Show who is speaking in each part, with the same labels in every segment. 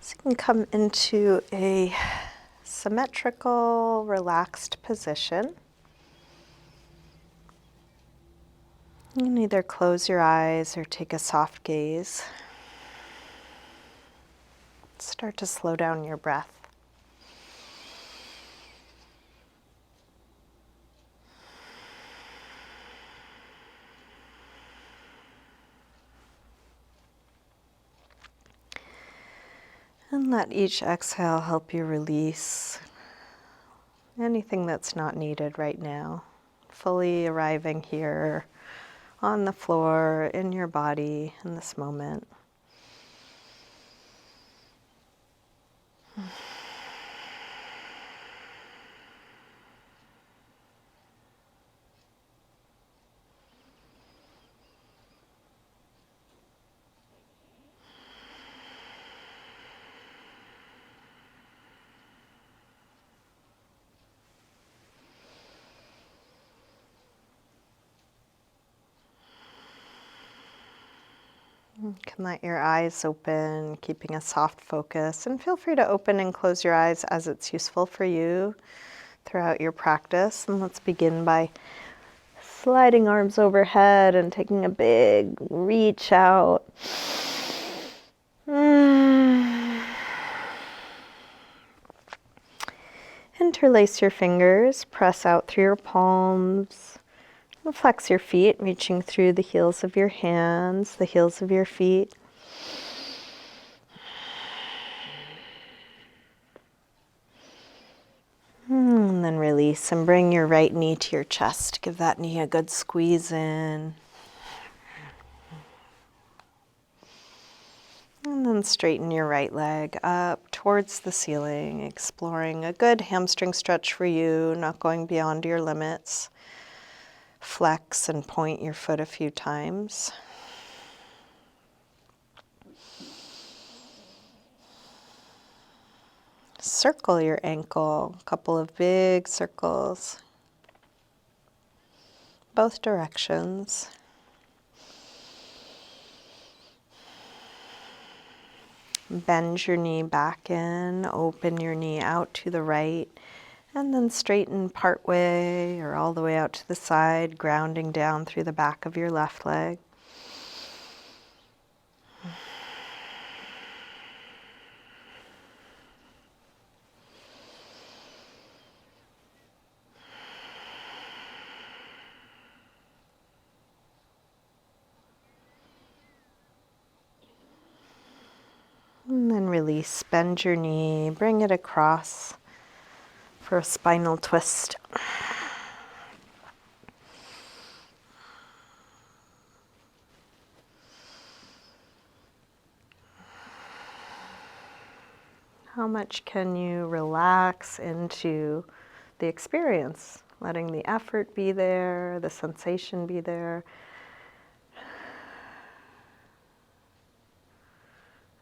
Speaker 1: So you can come into a symmetrical, relaxed position. You can either close your eyes or take a soft gaze. Start to slow down your breath. And let each exhale help you release anything that's not needed right now. Fully arriving here on the floor, in your body, in this moment. You can let your eyes open, keeping a soft focus, and feel free to open and close your eyes as it's useful for you throughout your practice. And let's begin by sliding arms overhead and taking a big reach out. Interlace your fingers, press out through your palms. Flex your feet, reaching through the heels of your hands, the heels of your feet. And then release and bring your right knee to your chest. Give that knee a good squeeze in. And then straighten your right leg up towards the ceiling, exploring a good hamstring stretch for you, not going beyond your limits. Flex and point your foot a few times. Circle your ankle, a couple of big circles, both directions. Bend your knee back in, open your knee out to the right, and then straighten part way or all the way out to the side, grounding down through the back of your left leg. And then release, bend your knee, bring it across for a spinal twist. How much can you relax into the experience? Letting the effort be there, the sensation be there.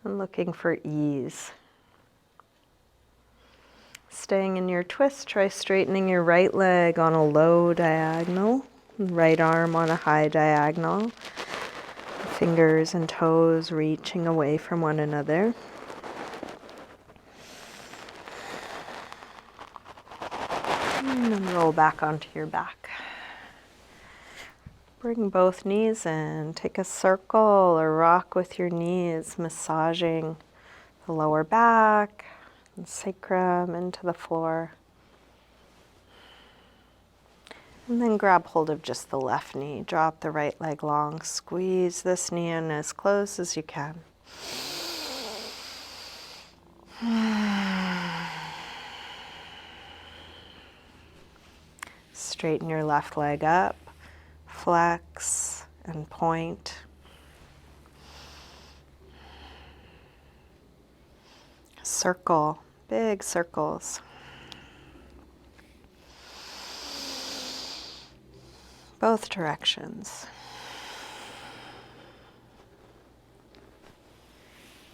Speaker 1: And looking for ease. Staying in your twist, try straightening your right leg on a low diagonal, right arm on a high diagonal. Fingers and toes reaching away from one another. And then roll back onto your back. Bring both knees in. Take a circle or rock with your knees, massaging the lower back and sacrum into the floor. And then grab hold of just the left knee. Drop the right leg long. Squeeze this knee in as close as you can. Straighten your left leg up. Flex and point. Circle, big circles. Both directions.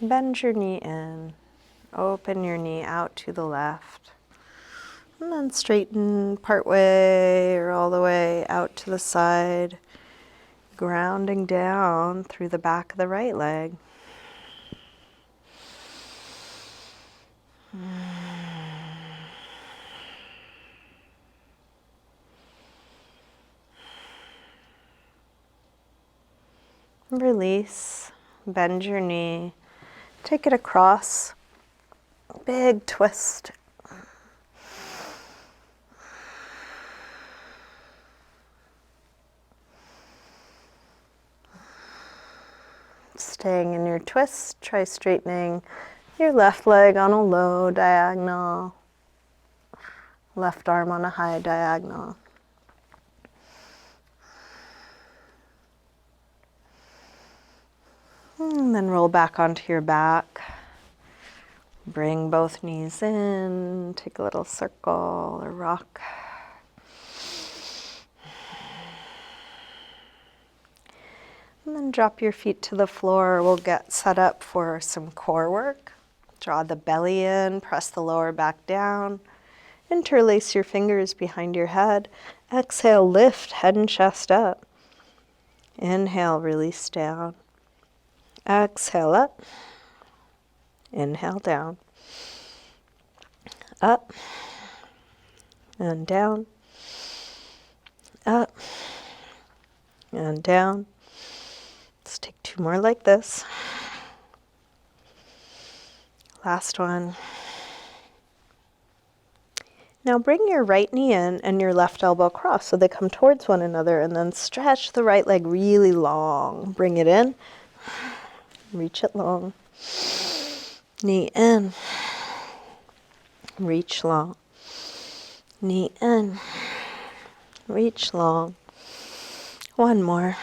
Speaker 1: Bend your knee in. Open your knee out to the left. And then straighten part way or all the way out to the side, grounding down through the back of the right leg. Release, bend your knee, take it across, big twist. Staying in your twist, try straightening your left leg on a low diagonal, left arm on a high diagonal. And then roll back onto your back. Bring both knees in, take a little circle or rock. And then drop your feet to the floor. We'll get set up for some core work. Draw the belly in, press the lower back down. Interlace your fingers behind your head. Exhale, lift head and chest up. Inhale, release down. Exhale up. Inhale down. Up and down. Up and down. Let's take two more like this. Last one. Now bring your right knee in and your left elbow across so they come towards one another, and then stretch the right leg really long. Bring it in. Reach it long. Knee in. Reach long. Knee in. Reach long. One more.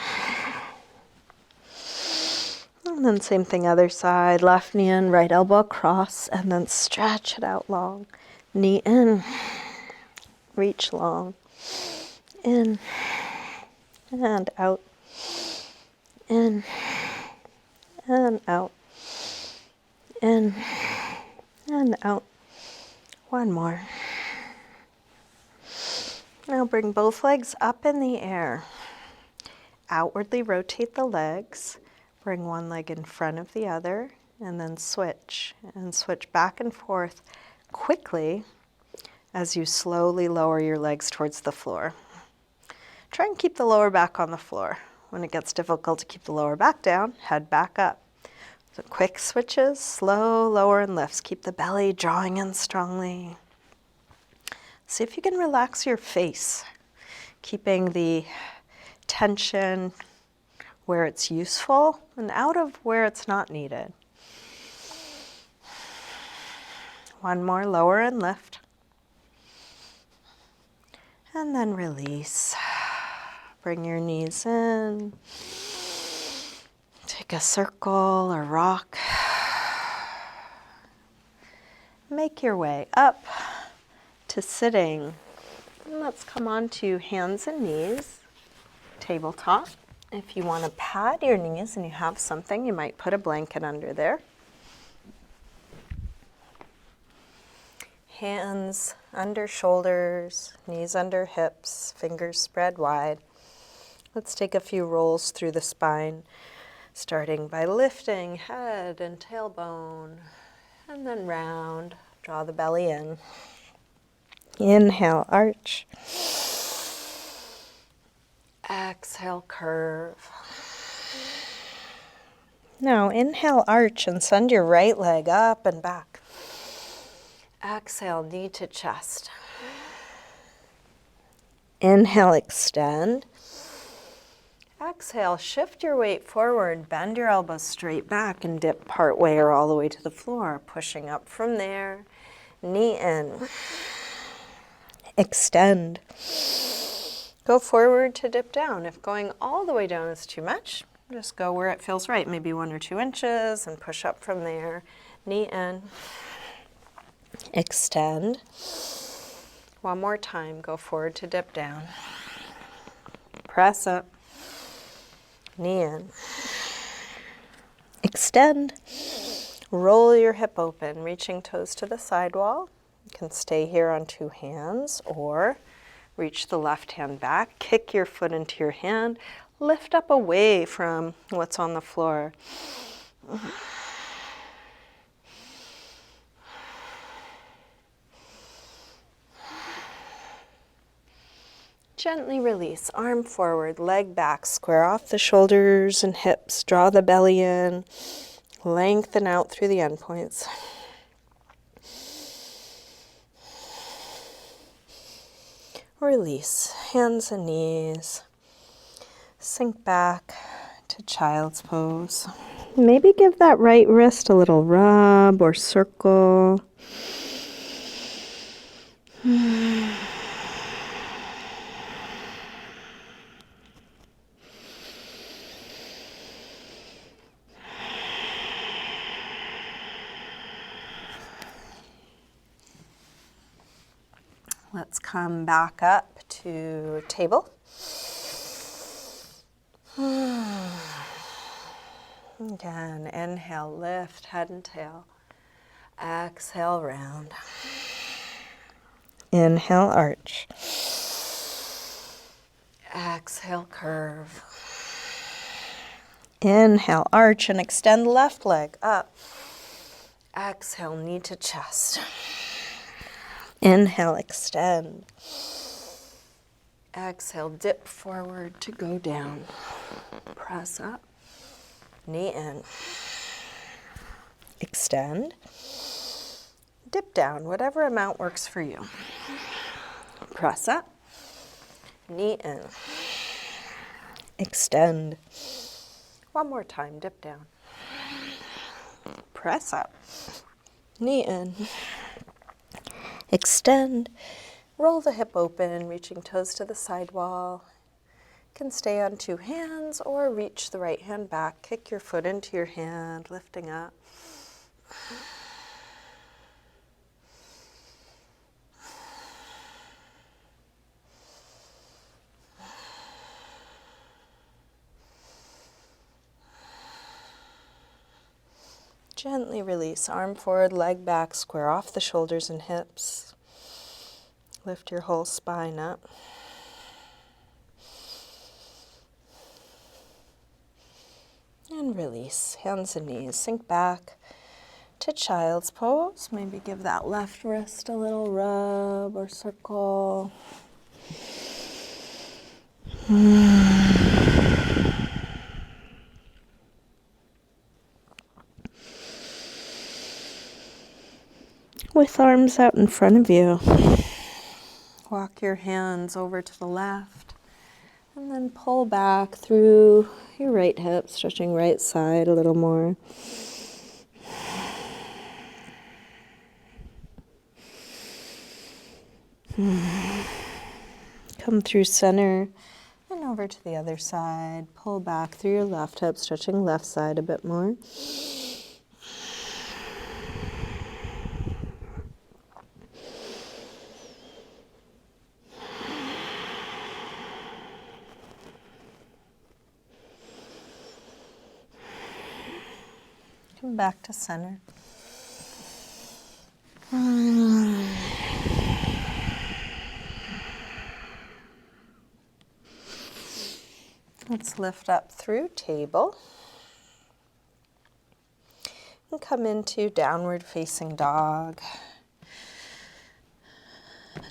Speaker 1: And then same thing other side. Left knee in, right elbow across, and then stretch it out long. Knee in. Reach long. In. And out. In. And out. In. And out. One more. Now bring both legs up in the air. Outwardly rotate the legs. Bring one leg in front of the other, and then switch. And switch back and forth quickly as you slowly lower your legs towards the floor. Try and keep the lower back on the floor. When it gets difficult to keep the lower back down, head back up. So quick switches, slow, lower, and lifts. Keep the belly drawing in strongly. See if you can relax your face, keeping the tension where it's useful and out of where it's not needed. One more, lower and lift. And then release. Bring your knees in. Take a circle or rock. Make your way up to sitting. And let's come on to hands and knees, tabletop. If you want to pad your knees and you have something, you might put a blanket under there. Hands under shoulders, knees under hips, fingers spread wide. Let's take a few rolls through the spine, starting by lifting head and tailbone, and then round. Draw the belly in. Inhale, arch. Exhale, curve. Now inhale, arch, and send your right leg up and back. Exhale, knee to chest. Inhale, extend. Exhale, shift your weight forward, bend your elbows straight back and dip part way or all the way to the floor. Pushing up from there, knee in. Extend. Go forward to dip down. If going all the way down is too much, just go where it feels right, maybe 1 or 2 inches, and push up from there. Knee in. Extend. One more time, go forward to dip down. Press up. Knee in. Extend. Roll your hip open, reaching toes to the sidewall. You can stay here on 2 hands or reach the left hand back, kick your foot into your hand, lift up away from what's on the floor. Gently release, arm forward, leg back, square off the shoulders and hips, draw the belly in, lengthen out through the end points. Release, hands and knees, sink back to child's pose. Maybe give that right wrist a little rub or circle. Let's come back up to table. Again, inhale, lift head and tail. Exhale, round. Inhale, arch. Exhale, curve. Inhale, arch and extend left leg up. Exhale, knee to chest. Inhale, extend. Exhale, dip forward to go down. Press up, knee in. Extend. Dip down, whatever amount works for you. Press up, knee in. Extend. One more time, dip down. Press up, knee in. Extend. Roll the hip open, reaching toes to the side wall. You can stay on two hands or reach the right hand back. Kick your foot into your hand, lifting up. Gently release, arm forward, leg back, square off the shoulders and hips. Lift your whole spine up. And release, hands and knees, sink back to child's pose. Maybe give that left wrist a little rub or circle. With arms out in front of you, walk your hands over to the left and then pull back through your right hip, stretching right side a little more. Come through center and over to the other side. Pull back through your left hip, stretching left side a bit more. Come back to center. Let's lift up through table and come into downward facing dog.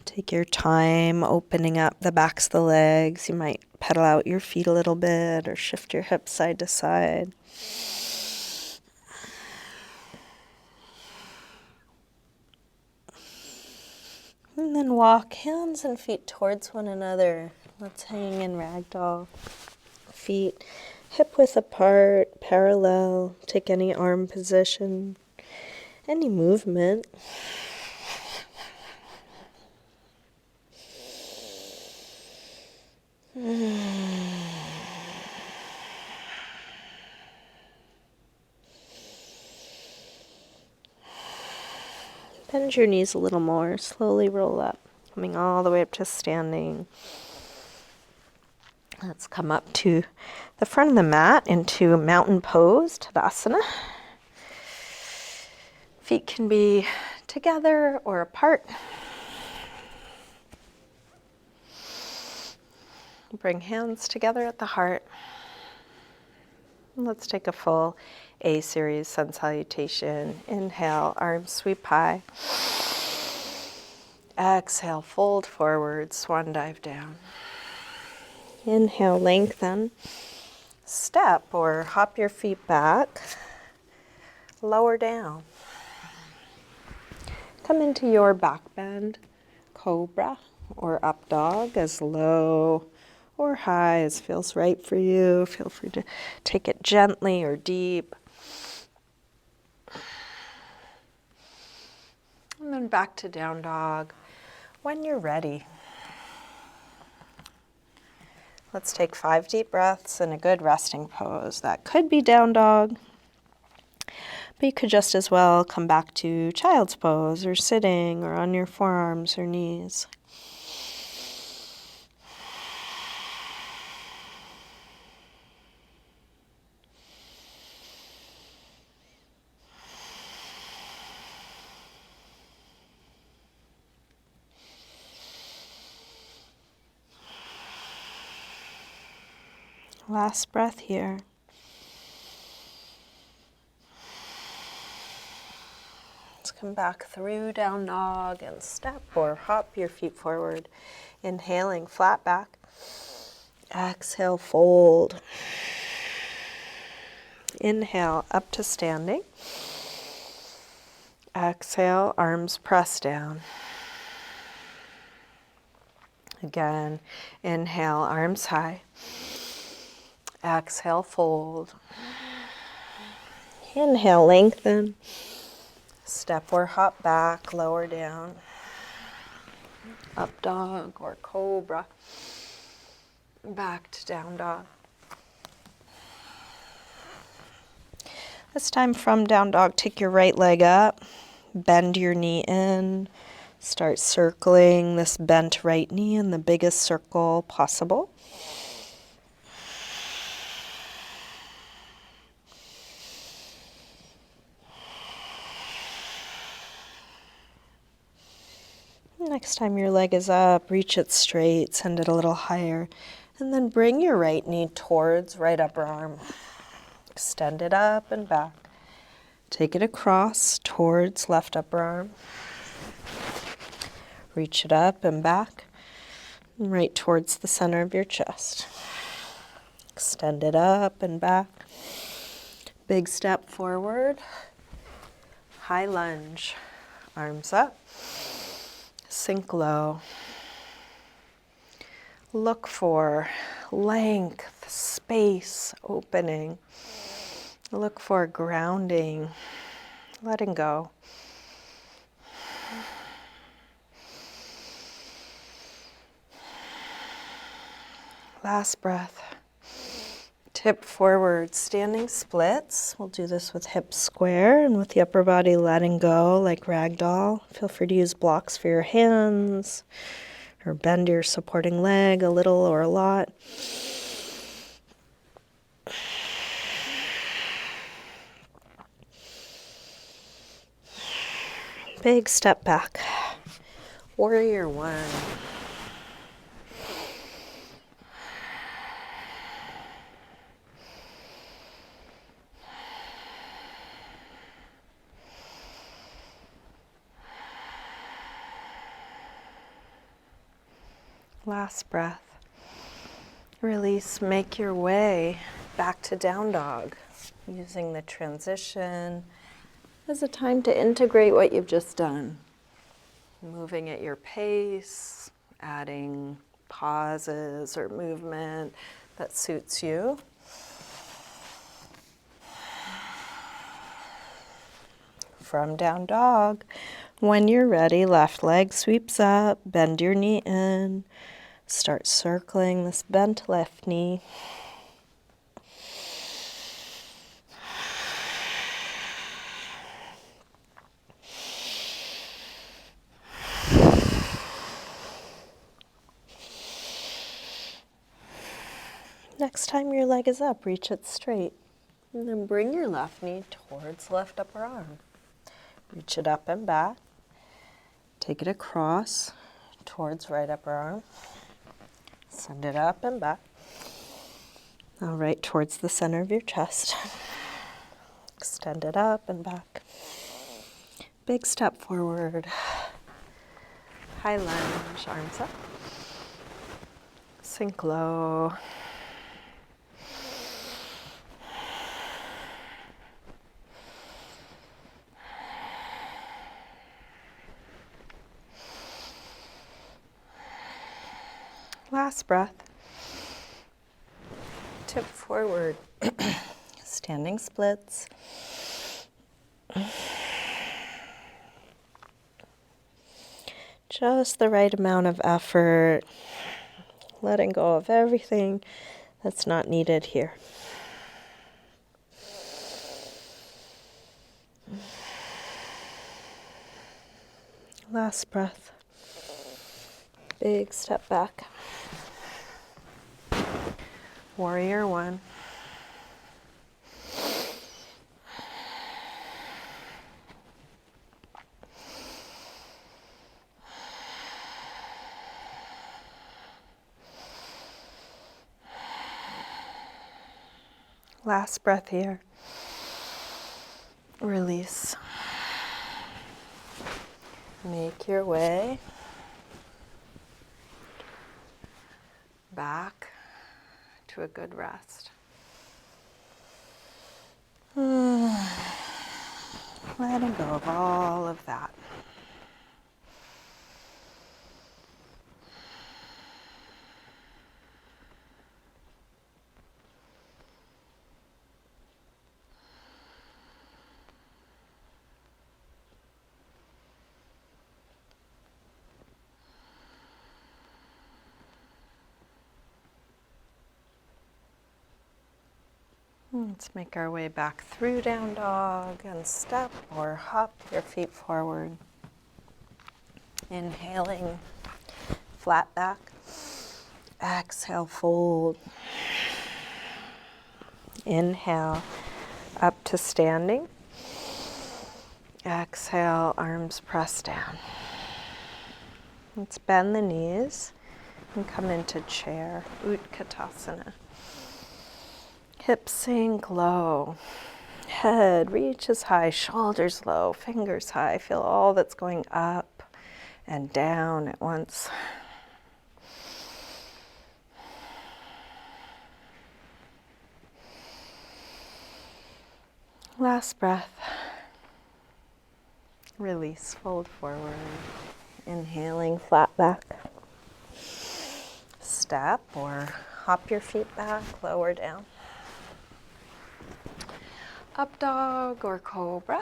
Speaker 1: Take your time opening up the backs of the legs. You might pedal out your feet a little bit or shift your hips side to side. And then walk hands and feet towards one another. Let's hang in ragdoll. Feet hip width apart, parallel. Take any arm position, any movement. Bend your knees a little more. Slowly roll up, coming all the way up to standing. Let's come up to the front of the mat into mountain pose, Tadasana. Feet can be together or apart. Bring hands together at the heart. Let's take a full A series sun salutation. Inhale, arms sweep high. Exhale, fold forward, swan dive down. Inhale, lengthen. Step or hop your feet back. Lower down. Come into your back bend, cobra or up dog, as low or high as feels right for you. Feel free to take it gently or deep. And then back to down dog when you're ready. Let's take 5 deep breaths in a good resting pose. That could be down dog, but you could just as well come back to child's pose or sitting or on your forearms or knees. Last breath here. Let's come back through down dog and step or hop your feet forward. Inhaling, flat back. Exhale, fold. Inhale, up to standing. Exhale, arms press down. Again, inhale, arms high. Exhale, fold. Inhale, lengthen. Step or hop back, lower down. Up dog or cobra. Back to down dog. This time from down dog, take your right leg up. Bend your knee in. Start circling this bent right knee in the biggest circle possible. Next time your leg is up, reach it straight, send it a little higher, and then bring your right knee towards right upper arm. Extend it up and back. Take it across towards left upper arm. Reach it up and back, and right towards the center of your chest. Extend it up and back. Big step forward. High lunge. Arms up. Sink low. Look for length, space, opening. Look for grounding, letting go. Last breath. Tip forward, standing splits. We'll do this with hips square and with the upper body letting go like ragdoll. Feel free to use blocks for your hands or bend your supporting leg a little or a lot. Big step back. Warrior one. Last breath. Release, make your way back to down dog, using the transition as a time to integrate what you've just done. Moving at your pace, adding pauses or movement that suits you. From down dog, when you're ready, left leg sweeps up, bend your knee in. Start circling this bent left knee. Next time your leg is up, reach it straight. And then bring your left knee towards left upper arm. Reach it up and back. Take it across towards right upper arm. Send it up and back. Now right towards the center of your chest. Extend it up and back. Big step forward. High lunge, arms up. Sink low. Last breath. Tip forward. Standing splits. Just the right amount of effort. Letting go of everything that's not needed here. Last breath. Big step back. Warrior one. Last breath here. Release. Make your way back to a good rest. Letting go of all of that. Let's make our way back through down dog and step or hop your feet forward. Inhaling, flat back. Exhale, fold. Inhale, up to standing. Exhale, arms press down. Let's bend the knees and come into chair, Utkatasana. Hips sink low. Head reaches high, shoulders low, fingers high. Feel all that's going up and down at once. Last breath. Release, fold forward. Inhaling, flat back. Step or hop your feet back, lower down. Up dog or cobra.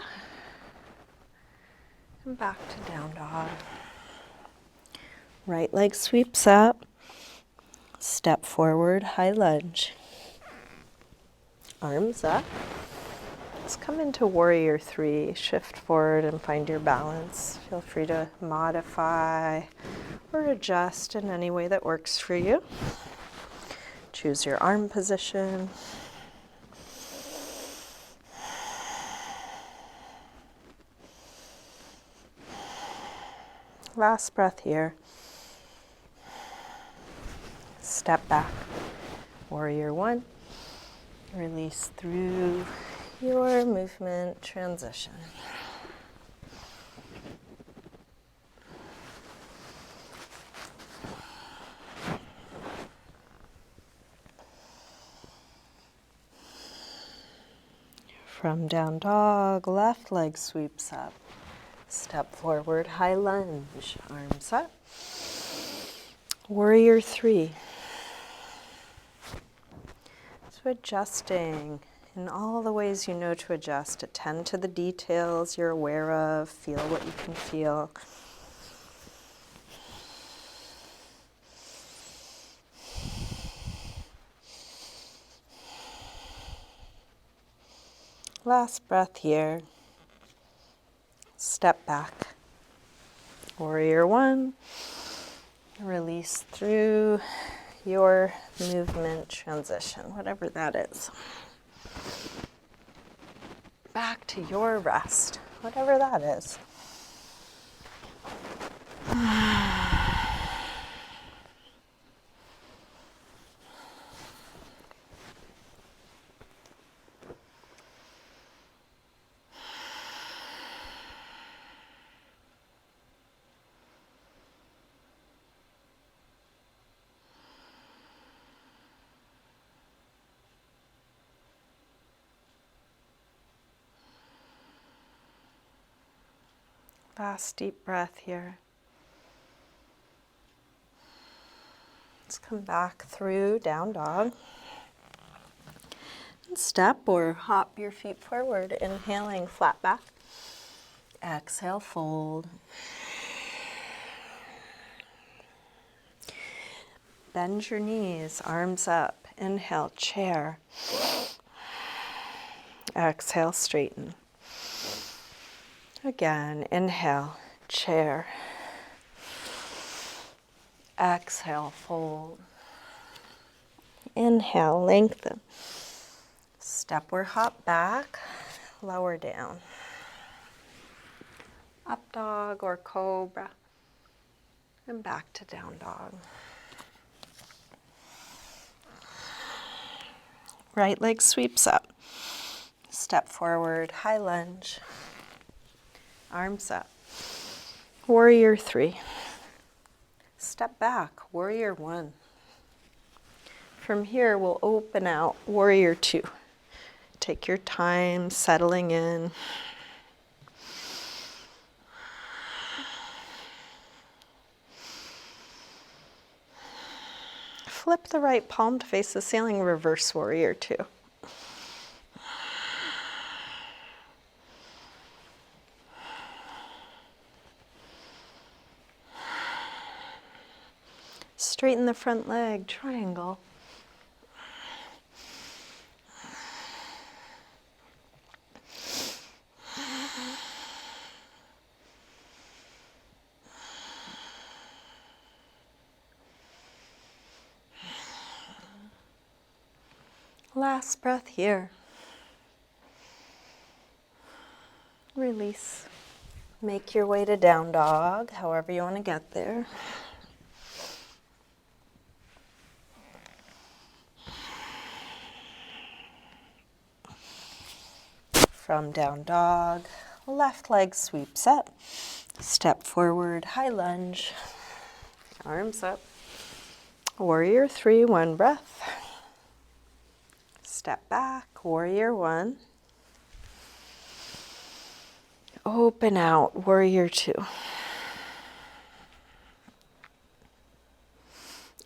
Speaker 1: And back to down dog. Right leg sweeps up. Step forward, high lunge. Arms up. Let's come into warrior three. Shift forward and find your balance. Feel free to modify or adjust in any way that works for you. Choose your arm position. Last breath here. Step back. Warrior one. Release through your movement transition. From down dog, left leg sweeps up. Step forward, high lunge, arms up. Warrior three. So adjusting in all the ways you know to adjust. Attend to the details you're aware of. Feel what you can feel. Last breath here. Step back. Warrior one. Release through your movement transition, whatever that is. Back to your rest, whatever that is. Last deep breath here. Let's come back through down dog. And step or hop your feet forward, inhaling flat back. Exhale, fold. Bend your knees, arms up. Inhale, chair. Exhale, straighten. Again, inhale, chair. Exhale, fold. Inhale, lengthen. Step or hop back, lower down. Up dog or cobra. And back to down dog. Right leg sweeps up. Step forward, high lunge. Arms up. Warrior 3. Step back, warrior 1. From here, we'll open out, warrior 2. Take your time settling in. Flip the right palm to face the ceiling, reverse warrior 2. Straighten the front leg, triangle. Last breath here. Release. Make your way to down dog, however you want to get there. From down dog, left leg sweeps up. Step forward, high lunge. Arms up. Warrior 3, 1 breath. Step back, warrior 1. Open out, warrior 2.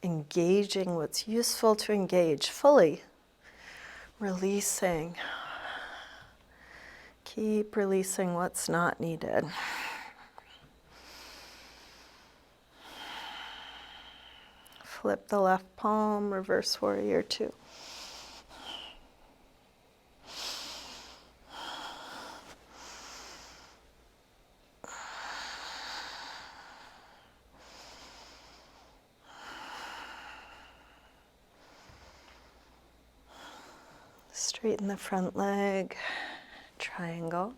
Speaker 1: Engaging what's useful to engage fully. Releasing. Keep releasing what's not needed. Flip the left palm, reverse warrior 2. Straighten the front leg, triangle.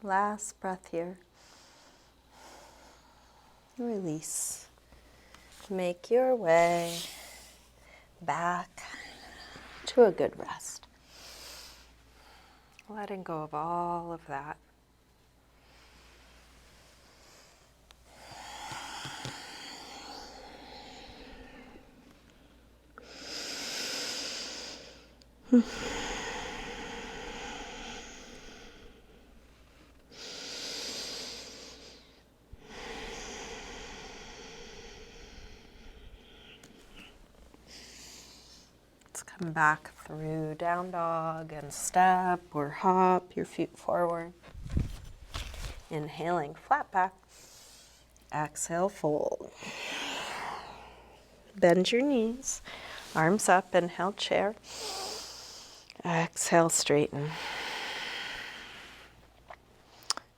Speaker 1: Last breath here. Release. Make your way back to a good rest. Letting go of all of that. Come back through down dog and step or hop your feet forward. Inhaling, flat back. Exhale, fold. Bend your knees. Arms up, inhale, chair. Exhale, straighten.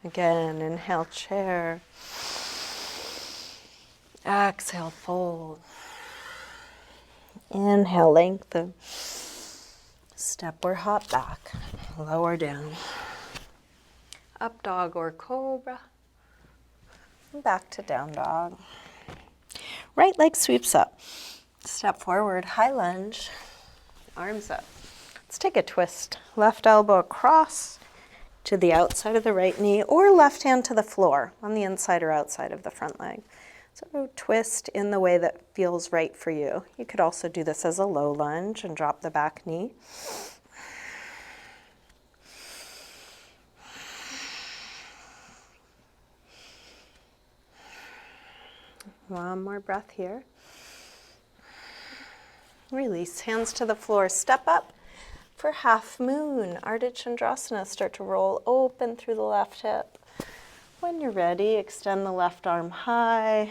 Speaker 1: Again, inhale, chair. Exhale, fold. Inhale, lengthen. Step or hop back. Lower down. Up dog or cobra. Back to down dog. Right leg sweeps up. Step forward, high lunge. Arms up. Let's take a twist. Left elbow across to the outside of the right knee, or left hand to the floor on the inside or outside of the front leg. So twist in the way that feels right for you. You could also do this as a low lunge and drop the back knee. One more breath here. Release, hands to the floor. Step up for half moon. Ardha Chandrasana. Start to roll open through the left hip. When you're ready, extend the left arm high,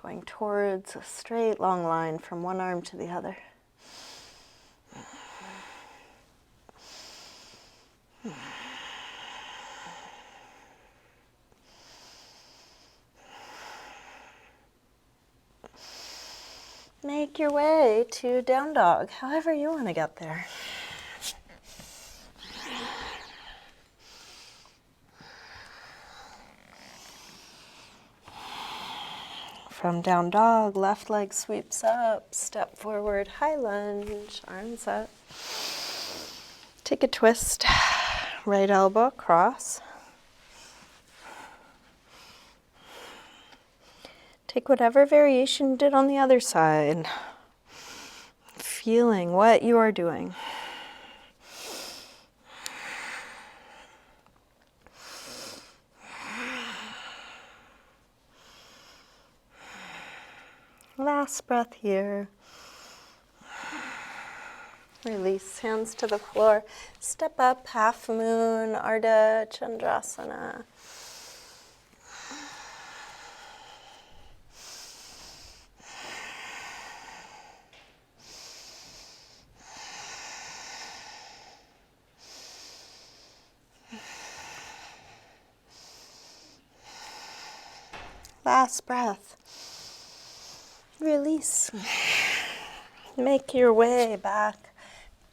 Speaker 1: going towards a straight long line from one arm to the other. Make your way to down dog, however you want to get there. From down dog, left leg sweeps up, step forward, high lunge, arms up. Take a twist, right elbow across. Take whatever variation you did on the other side, feeling what you are doing. Last breath here. Release, hands to the floor. Step up, half moon, Ardha Chandrasana. Last breath. Release. Make your way back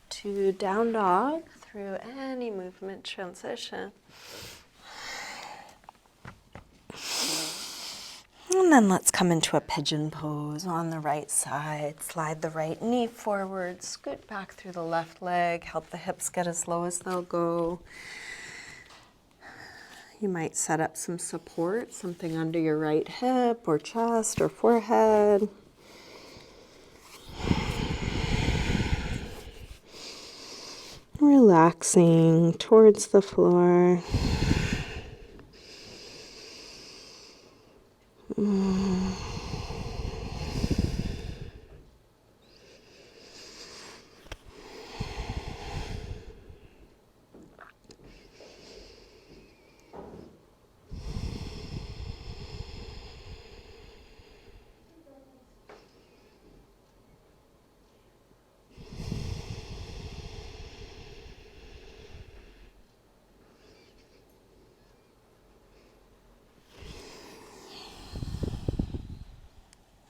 Speaker 1: to down dog through any movement transition. And then let's come into a pigeon pose on the right side. Slide the right knee forward, scoot back through the left leg, help the hips get as low as they'll go. You might set up some support, something under your right hip or chest or forehead. Relaxing towards the floor.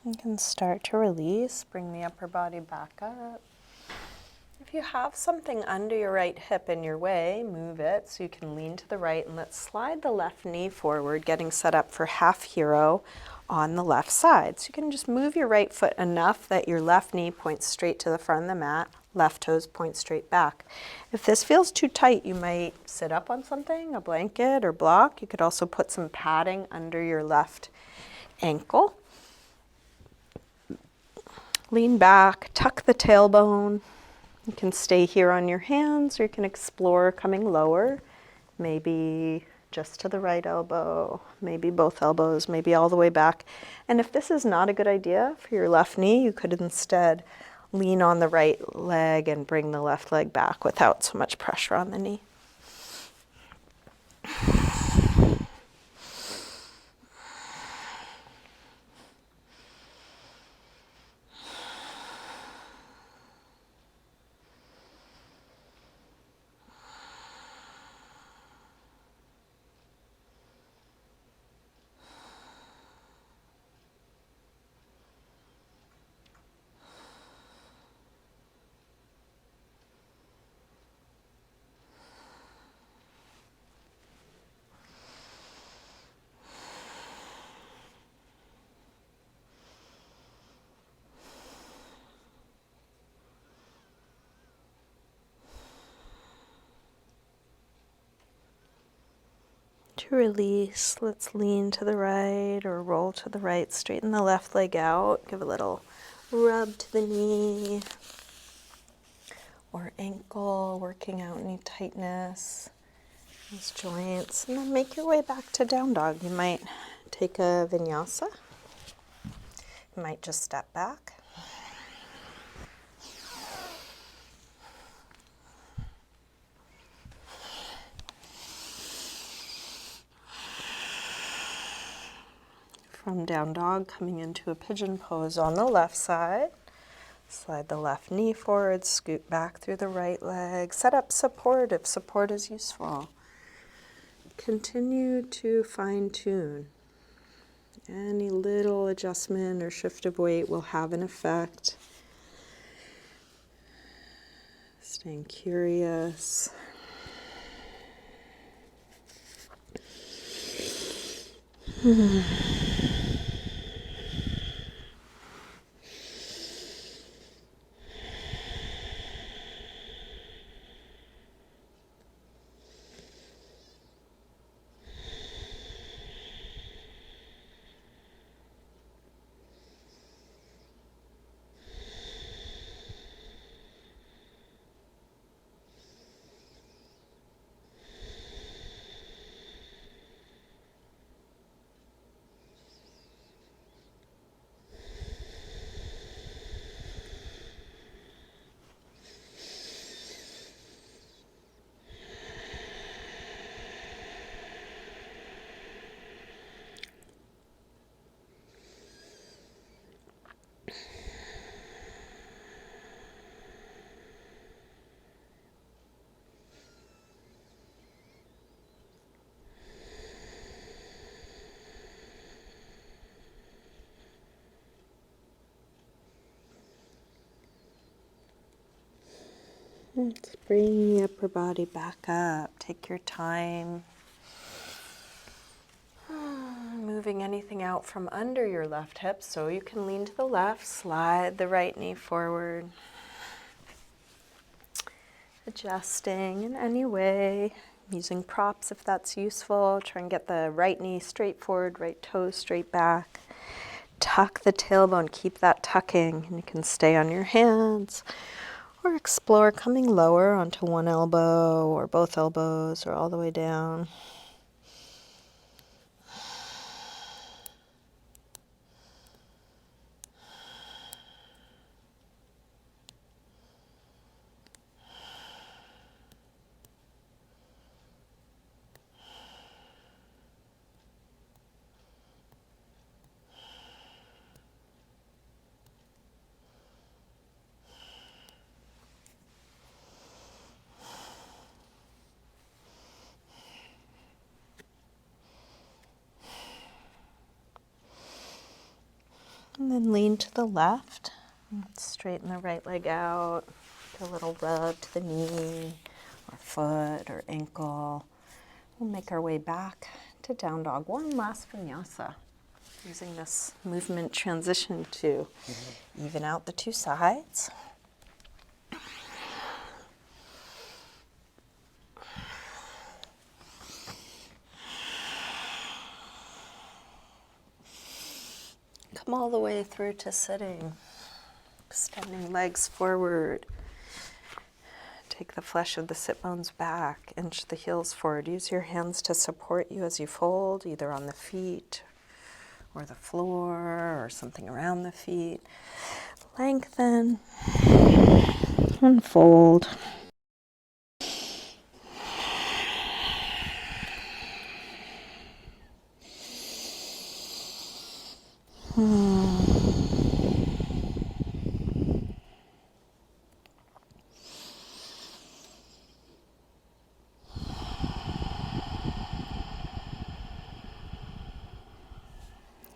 Speaker 1: You can start to release, bring the upper body back up. If you have something under your right hip in your way, move it so you can lean to the right, and let's slide the left knee forward, getting set up for half hero on the left side. So you can just move your right foot enough that your left knee points straight to the front of the mat, left toes point straight back. If this feels too tight, you might sit up on something, a blanket or block. You could also put some padding under your left ankle. Lean back, tuck the tailbone. You can stay here on your hands, or you can explore coming lower, maybe just to the right elbow, maybe both elbows, maybe all the way back. And if this is not a good idea for your left knee, you could instead lean on the right leg and bring the left leg back without so much pressure on the knee. To release, let's lean to the right or roll to the right. Straighten the left leg out. Give a little rub to the knee or ankle, working out any tightness, those joints. And then make your way back to down dog. You might take a vinyasa. You might just step back. From down dog, coming into a pigeon pose on the left side. Slide the left knee forward, scoot back through the right leg. Set up support if support is useful. Continue to fine tune. Any little adjustment or shift of weight will have an effect. Staying curious. Let's bring the upper body back up. Take your time. Moving anything out from under your left hip so you can lean to the left. Slide the right knee forward. Adjusting in any way. Using props if that's useful. Try and get the right knee straight forward, right toe straight back. Tuck the tailbone. Keep that tucking. And you can stay on your hands. Or explore coming lower onto one elbow or both elbows or all the way down. And then lean to the left. Straighten the right leg out. Give a little rub to the knee or foot or ankle. We'll make our way back to down dog. One last vinyasa. Using this movement transition to even out the two sides. Come all the way through to sitting. Extending legs forward. Take the flesh of the sit bones back. Inch the heels forward. Use your hands to support you as you fold, either on the feet or the floor or something around the feet. Lengthen and fold.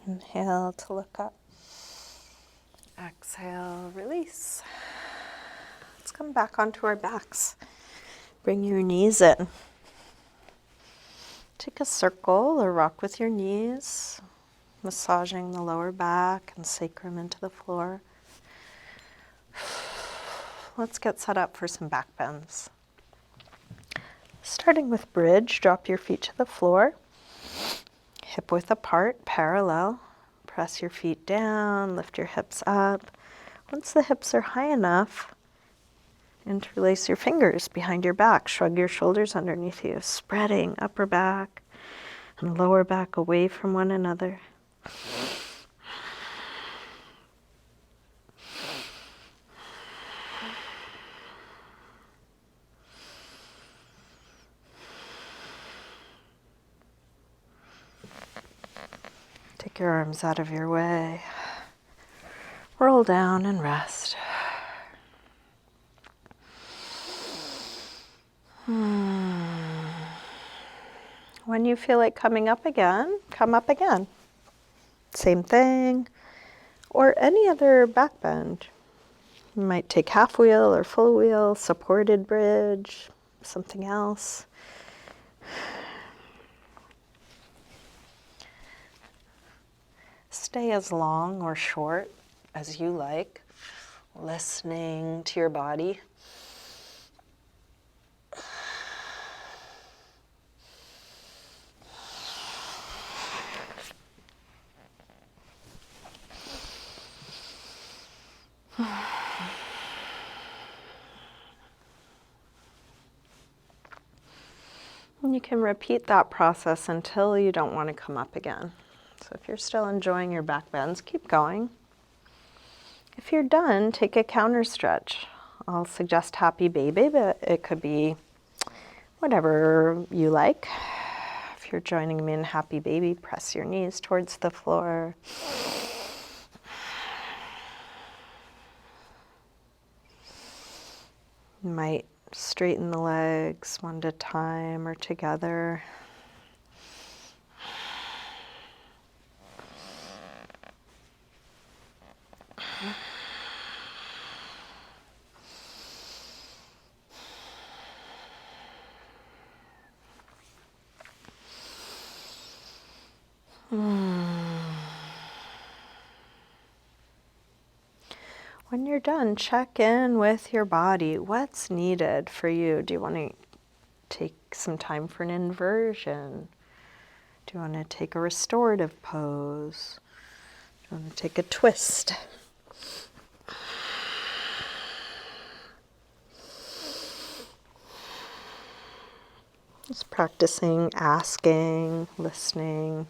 Speaker 1: Inhale to look up. Exhale, release. Let's come back onto our backs. Bring your knees in. Take a circle or rock with your knees, massaging the lower back and sacrum into the floor. Let's get set up for some back bends. Starting with bridge, drop your feet to the floor. hip width apart, parallel. Press your feet down, lift your hips up. Once the hips are high enough, interlace your fingers behind your back. Shrug your shoulders underneath you, spreading upper back and lower back away from one another. Take your arms out of your way. Roll down and rest. When you feel like coming up again, come up again. Same thing. Or any other back bend. You might take half wheel or full wheel, supported bridge, something else. Stay as long or short as you like, listening to your body. And you can repeat that process until you don't want to come up again. So if you're still enjoying your back bends, keep going. If you're done, take a counter stretch. I'll suggest happy baby, but it could be whatever you like. If you're joining me in happy baby, press your knees towards the floor. You might straighten the legs one at a time or together. When you're done, check in with your body. What's needed for you? Do you want to take some time for an inversion? Do you want to take a restorative pose? Do you want to take a twist? Just practicing, asking, listening.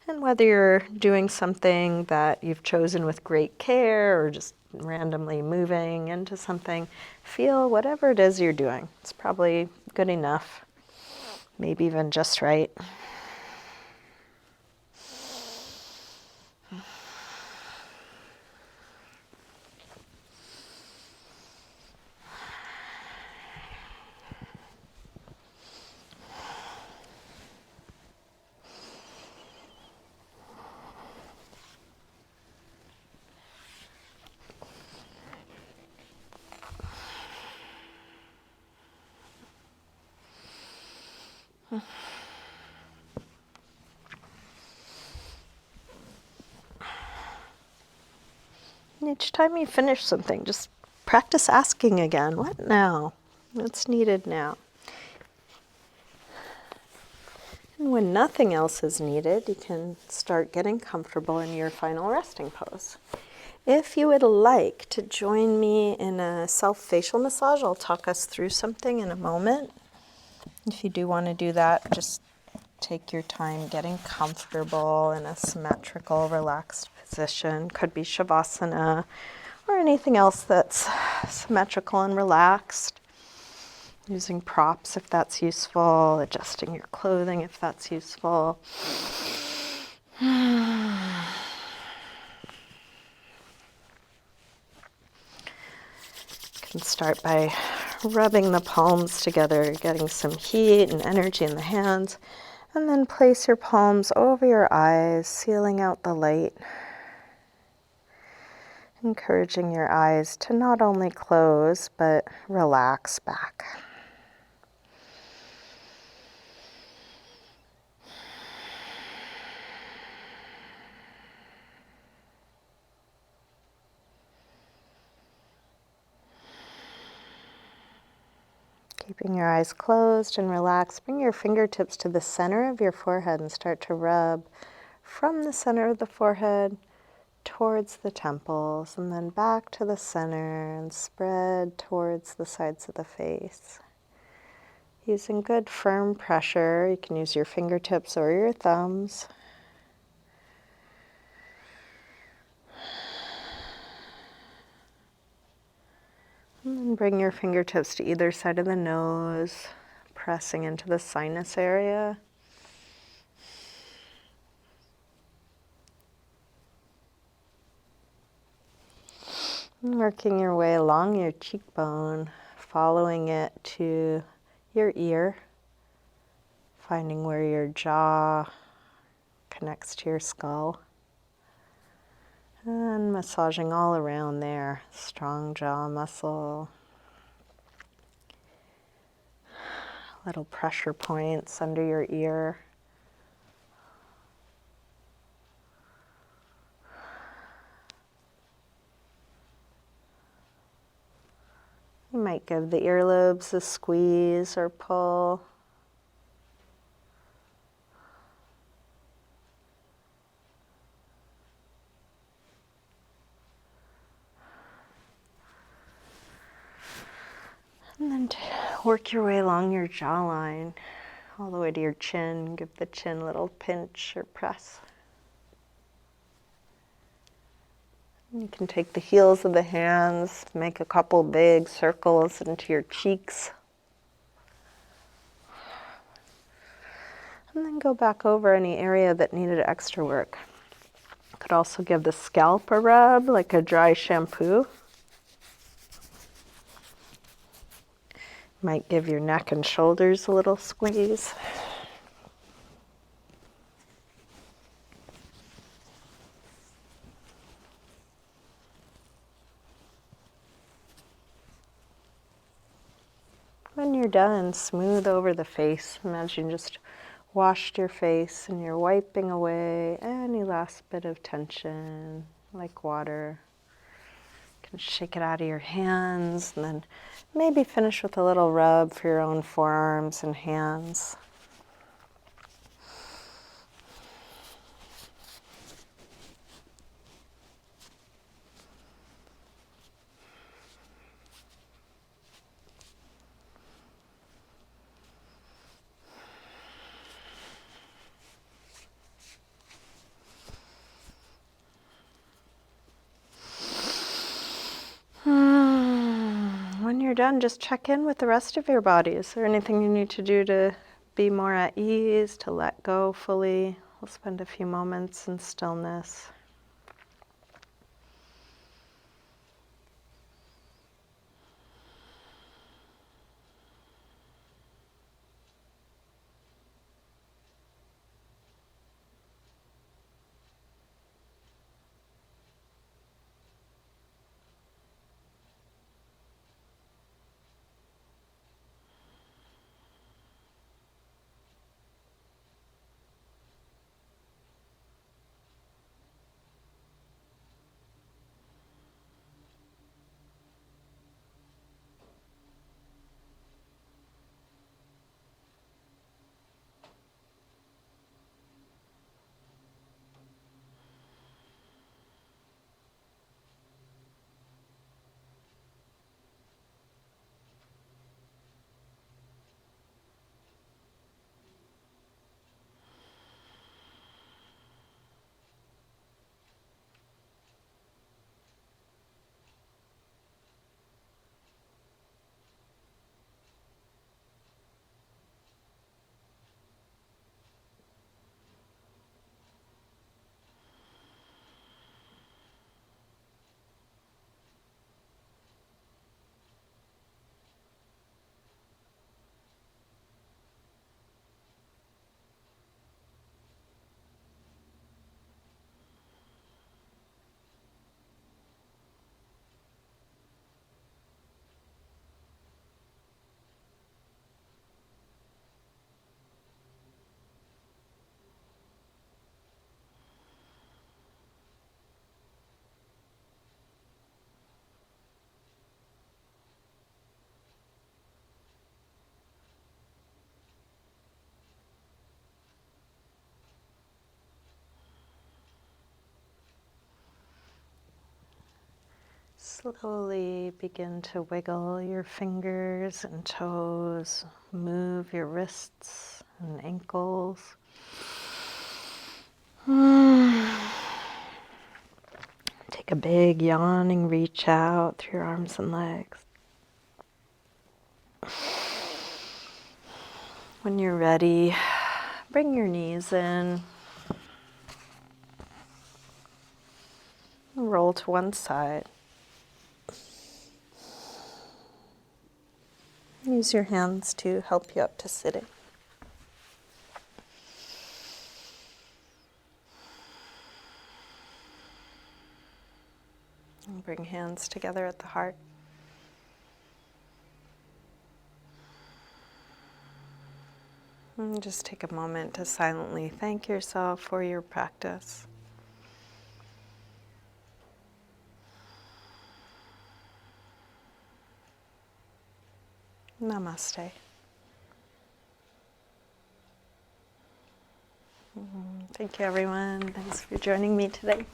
Speaker 1: And whether you're doing something that you've chosen with great care or just randomly moving into something, feel whatever it is you're doing. It's probably good enough, maybe even just right. And each time you finish something, just practice asking again, what now? What's needed now? And when nothing else is needed, you can start getting comfortable in your final resting pose. If you would like to join me in a self-facial massage, I'll talk us through something in a moment. If you do want to do that, just take your time getting comfortable in a symmetrical, relaxed position. Could be Shavasana or anything else that's symmetrical and relaxed. Using props if that's useful, adjusting your clothing if that's useful. You can start by rubbing the palms together, getting some heat and energy in the hands, and then place your palms over your eyes, sealing out the light, encouraging your eyes to not only close but relax back. Keeping your eyes closed and relaxed, bring your fingertips to the center of your forehead and start to rub from the center of the forehead towards the temples and then back to the center and spread towards the sides of the face. Using good firm pressure, you can use your fingertips or your thumbs. And then bring your fingertips to either side of the nose, pressing into the sinus area. And working your way along your cheekbone, following it to your ear, finding where your jaw connects to your skull. And massaging all around there, strong jaw muscle. Little pressure points under your ear. You might give the earlobes a squeeze or pull. And then work your way along your jawline, all the way to your chin. Give the chin a little pinch or press. You can take the heels of the hands, make a couple big circles into your cheeks. And then go back over any area that needed extra work. Could also give the scalp a rub, like a dry shampoo. Might give your neck and shoulders a little squeeze. When you're done, smooth over the face. Imagine you just washed your face and you're wiping away any last bit of tension, like water. You can shake it out of your hands and then maybe finish with a little rub for your own forearms and hands. When you're done, just check in with the rest of your body. Is there anything you need to do to be more at ease, to let go fully? We'll spend a few moments in stillness. Slowly begin to wiggle your fingers and toes, move your wrists and ankles. Take a big yawning reach out through your arms and legs. When you're ready, bring your knees in. Roll to one side. Use your hands to help you up to sitting. And bring hands together at the heart. And just take a moment to silently thank yourself for your practice. Namaste. Thank you, everyone. Thanks for joining me today.